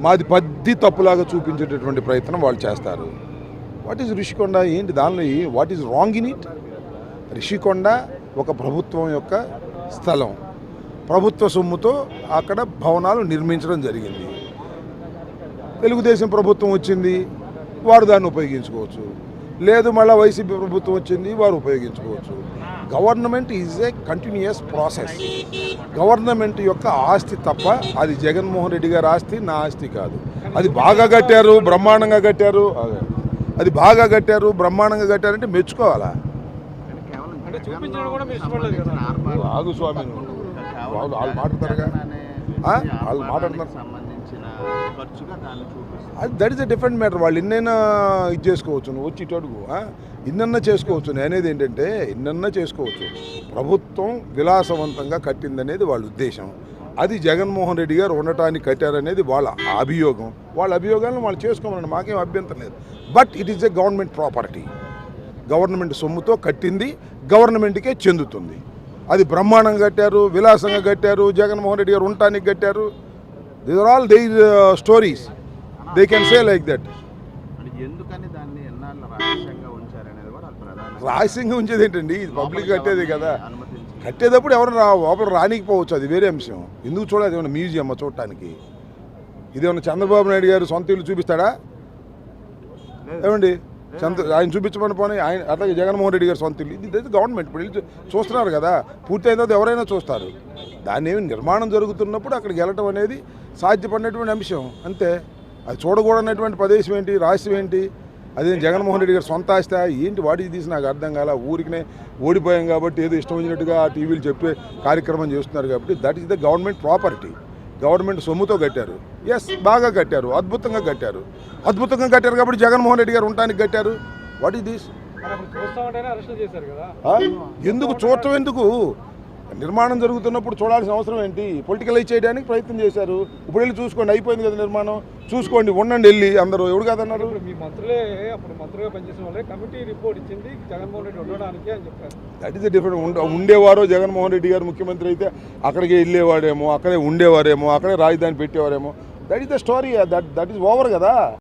మాది పద్ది తప్పులాగా చూపించేటటువంటి ప్రయత్నం వాళ్ళు చేస్తారు. వాట్ ఈజ్ రిషికొండ ఏంటి దానిలో what is wrong in it? Rishikonda ఒక ప్రభుత్వం యొక్క స్థలం, ప్రభుత్వ సొమ్ముతో అక్కడ భవనాలు నిర్మించడం జరిగింది. తెలుగుదేశం ప్రభుత్వం వచ్చింది, వారు దాన్ని ఉపయోగించుకోవచ్చు. లేదు మళ్ళీ వైసీపీ ప్రభుత్వం వచ్చింది, వారు ఉపయోగించుకోవచ్చు. Government is a continuous process. Government యొక్క ఆస్తి తప్ప అది జగన్మోహన్ రెడ్డి గారి ఆస్తి, నా ఆస్తి కాదు. అది బాగా కట్టారు, బ్రహ్మాండంగా కట్టారు, అది బాగా కట్టారు, బ్రహ్మాండంగా కట్టారంటే మెచ్చుకోవాలా? ఆగు స్వామి, వాళ్ళు మాట్లాడతారుగా, వాళ్ళు మాట్లాడుతున్నారు. అది that is a different matter. వాళ్ళు ఇన్నైనా ఇది చేసుకోవచ్చు, నువ్వు వచ్చి ఇటు అడుగు, ఇన్నన్నా చేసుకోవచ్చు. నేను అనేది ఏంటంటే ఇన్నన్నా చేసుకోవచ్చు. ప్రభుత్వం విలాసవంతంగా కట్టిందనేది వాళ్ళ ఉద్దేశం. అది జగన్మోహన్ రెడ్డి గారు ఉండటానికి కట్టారనేది వాళ్ళ అభియోగం. వాళ్ళ అభియోగాలను వాళ్ళు చేసుకోమని మాకేం అభ్యంతరం లేదు. But it is a government property. Government సొమ్ముతో కట్టింది, గవర్నమెంట్కే చెందుతుంది. అది బ్రహ్మాండంగా కట్టారు, విలాసంగా కట్టారు, జగన్మోహన్ రెడ్డి గారు ఉండటానికి కట్టారు. These are all their stories. They can say like that. రహస్యంగా ఉంచేది ఏంటండి? ఇది పబ్లిక్ కట్టేది కదా. కట్టేటప్పుడు ఎవరు లోపల రానికపోవచ్చు, అది వేరే అంశం. ఎందుకు చూడాలి? ఏమన్నా మ్యూజియం చూడటానికి? ఇదేమన్నా చంద్రబాబు నాయుడు గారు సొంత ఇల్లు చూపిస్తాడా? ఏమండి, ఆయన చూపించమని పోనీ. ఆయన అట్లాగే జగన్మోహన్ రెడ్డి గారు సొంత ఇల్లు, ఇది గవర్నమెంట్ ఇప్పుడు ఇల్లు చూస్తున్నారు కదా. పూర్తయిన తర్వాత ఎవరైనా చూస్తారు. దాన్ని ఏమి నిర్మాణం జరుగుతున్నప్పుడు అక్కడికి వెళ్ళటం అనేది సాధ్యపడినటువంటి అంశం అంతే. అది చూడకూడనటువంటి ప్రదేశం ఏంటి, రహస్యం ఏంటి? అదే జగన్మోహన్ రెడ్డి గారు సొంత ఆస్తి ఏంటి? వాటికి తీసి నాకు అర్థం కాల. ఊరికినే ఓడిపోయాం కాబట్టి ఏదో ఇష్టం వచ్చినట్టుగా ఆ టీవీలు చెప్పే కార్యక్రమం చేస్తున్నారు కాబట్టి that is the government property. Government సొమ్ముతో కట్టారు. ఎస్, బాగా కట్టారు, అద్భుతంగా కట్టారు. అద్భుతంగా కట్టారు కాబట్టి జగన్మోహన్ రెడ్డి గారు ఉండటానికి కట్టారు. What is this? ఎందుకు చూడటం? ఎందుకు? నిర్మాణం జరుగుతున్నప్పుడు చూడాల్సిన అవసరం ఏంటి? పొలిటికలైజ్ చేయడానికి ప్రయత్నం చేశారు. ఇప్పుడు వెళ్ళి చూసుకోండి, అయిపోయింది కదా నిర్మాణం, చూసుకోండి, ఉండండి వెళ్ళి. అందరూ ఎవడు కాదన్నారు? మీ మంత్రులే అప్పుడు మంత్రులుగా పనిచేసిన వాళ్ళే కమిటీ రిపోర్ట్ ఇచ్చింది జగన్మోహన్ రెడ్డి ఉండడానికి అని చెప్పారు. That is the different. ఉండేవారో జగన్మోహన్ రెడ్డి గారు ముఖ్యమంత్రి అయితే అక్కడికి వెళ్ళేవాడేమో, అక్కడే ఉండేవారేమో, అక్కడే రాజధాని పెట్టేవారేమో. That is the story. That is over కదా.